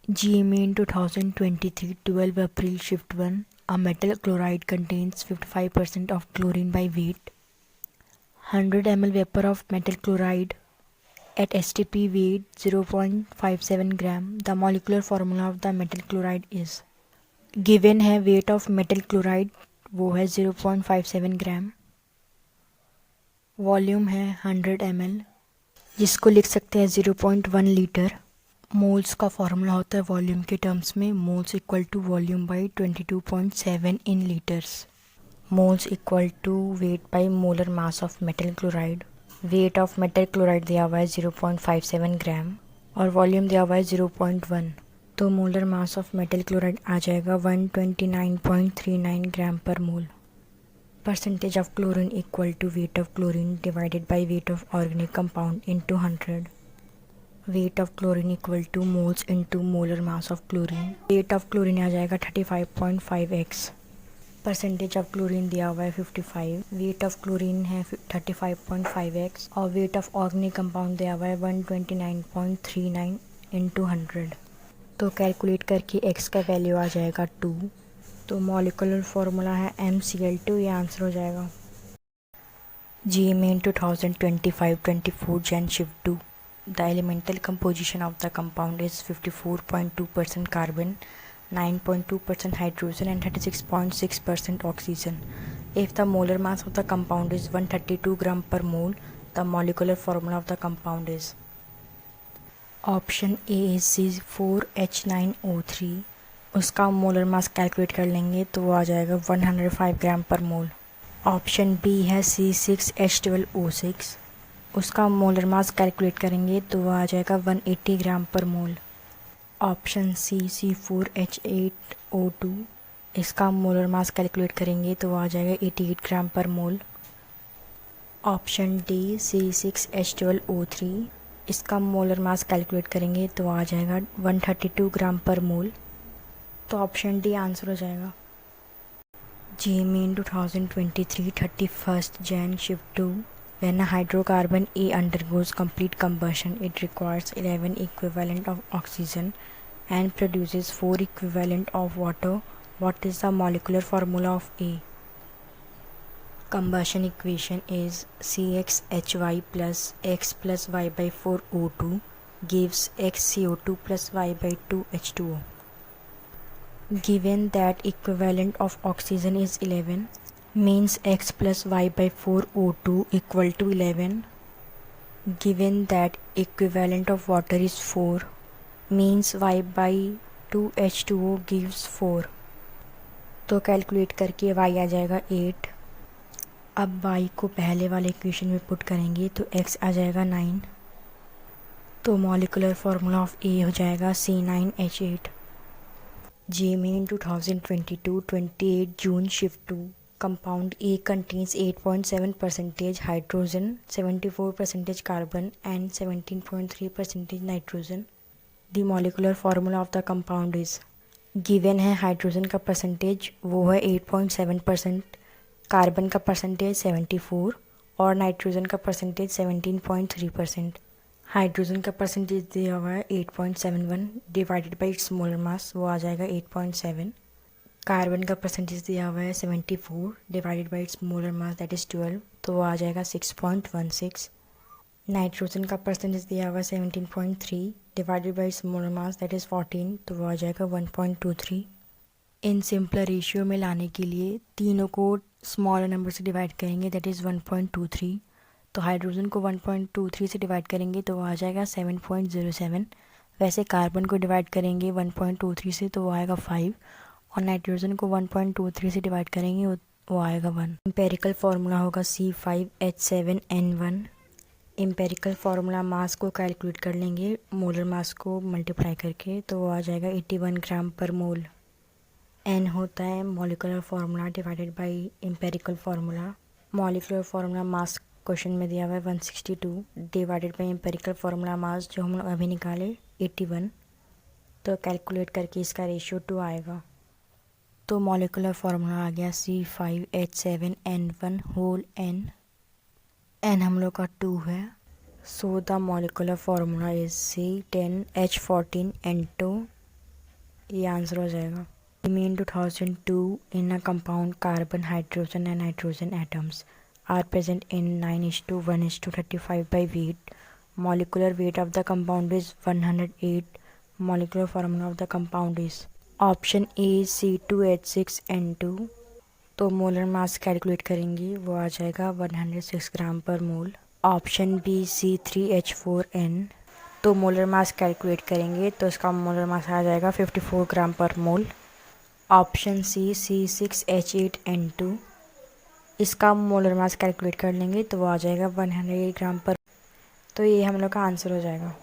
GMA in 2023 12 April Shift 1. A metal chloride contains 55% of chlorine by weight. 100 ml vapor of metal chloride at STP weight 0.57 gram. The molecular formula of the metal chloride is given है weight of metal chloride वो है 0.57 ग्राम, volume है 100 ml जिसको लिख सकते हैं 0.1 litre. Moles का formula होता है वॉल्यूम के टर्म्स में, moles equal to volume by 22.7 in litres. Moles equal to weight by molar mass of metal chloride. Weight of metal chloride दिया हुआ है 0.57 ग्राम और वॉल्यूम दिया हुआ है 0.1, तो molar mass of metal chloride आ जाएगा 129.39 gram per mole. Percentage of chlorine equal to weight of chlorine divided by weight of organic compound into 100। Weight of chlorine equal to moles into molar mass of chlorine. Weight of chlorine आ जाएगा 35.5x। Percentage of chlorine दिया हुआ है 55, wait of chlorine है 35.5x और wait of organic compound दिया हुआ है 129.39 इंटू 100। तो कैलकुलेट करके x का वैल्यू आ जाएगा 2। तो मॉलिकुलर फार्मूला है MCl2, ये आंसर हो जाएगा। GMA in 2025-24 Gen Shift 2. The elemental composition of the compound is 54.2% carbon, 9.2% hydrogen and 36.6% oxygen. If the molar mass of the compound is 132 gram per mole, the molecular formula of the compound is option A is C4H9O3। उसका molar mass calculate कर लेंगे तो वो आ जाएगा 105 ग्राम per मोल। Option B है C6H12O6। उसका molar mass calculate करेंगे तो वो आ जाएगा 180 ग्राम पर मोल। Option C C4H8O2। इसका मोलर मास कैलकुलेट करेंगे तो वो आ जाएगा 88 ग्राम पर मोल। Option D C6H12O3। इसका मोलर मास कैलकुलेट करेंगे तो आ जाएगा 132 ग्राम पर मोल। तो ऑप्शन डी आंसर हो जाएगा। GMA in 2023 31st Jan Shift 2. When a hydrocarbon A undergoes complete combustion, it requires 11 equivalent of oxygen and produces 4 equivalent of water. What is the molecular formula of A? Combustion equation is CxHy plus x plus y by 4 O2 gives x CO2 plus y by 2 H2O. Given that equivalent of oxygen is 11, means x plus y by 4 O2 equal to 11. Given that equivalent of water is 4, means y by 2 H2O gives 4. तो calculate करके y आ जाएगा 8। अब y को पहले वाले equation में put करेंगे तो x आ जाएगा 9। तो मॉलिकुलर फार्मूला ऑफ A हो जाएगा C9H8। GMA in 2022-28 June Shift 2. Compound A contains 8.7% hydrogen, 74% carbon and 17.3% nitrogen. The molecular formula of the compound is given है हाइड्रोजन का परसेंटेज वो है 8.7%, कार्बन का परसेंटेज 74 और नाइट्रोजन का परसेंटेज 17.3%। हाइड्रोजन का परसेंटेज दिया हुआ है 8.71 divided by its molar mass, वो आ जाएगा 8.7। कार्बन का परसेंटेज दिया हुआ है 74 divided by its molar mass that is 12, तो वो आ जाएगा 6.16। नाइट्रोजन का परसेंटेज दिया हुआ है 17.3 divided by its molar mass that is 14, तो वो आ जाएगा 1.23। इन सिंपलर रेशियो में लाने के लिए तीनों को स्मॉलर नंबर से डिवाइड करेंगे दैट इज़ 1.23। तो हाइड्रोजन को 1.23 से डिवाइड करेंगे तो वो आ जाएगा 7.07। वैसे कार्बन को डिवाइड करेंगे 1.23 से तो वो आएगा 5 और नाइट्रोजन को 1.23 से डिवाइड करेंगे वो आएगा 1। एम्पेरिकल फार्मूला होगा C5H7N1। एम्पेरिकल फार्मूला मास को कैलकुलेट कर लेंगे मोलर मास को मल्टीप्लाई करके तो वो आ जाएगा 81 ग्राम पर मोल। N होता है molecular formula divided by empirical formula. Molecular formula mass question में दिया हुआ है 162 divided by empirical formula mass जो हम लोग अभी निकाले 81, तो कैलकुलेट करके इसका रेशियो 2 आएगा। तो मॉलिकुलर फार्मूला आ गया C5H7N1 होल N हम लोग का 2 है। So the molecular formula is C10H14N2 ये आंसर हो जाएगा। In 2002, in a compound, carbon, hydrogen and nitrogen atoms are present in 9:1:35 by weight. Molecular weight of the compound is 108. Molecular formula of the compound is option A C2H6N2। तो molar mass calculate करेंगे, वो आ जाएगा 106 ग्राम per मोल। Option B C3H4n। तो molar mass calculate करेंगे तो इसका molar mass आ जाएगा 54 ग्राम per मोल। Option C C6H8n2। इसका मोलर मास कैलकुलेट कर लेंगे तो वो आ जाएगा 108 ग्राम पर। तो ये हम लोग का आंसर हो जाएगा।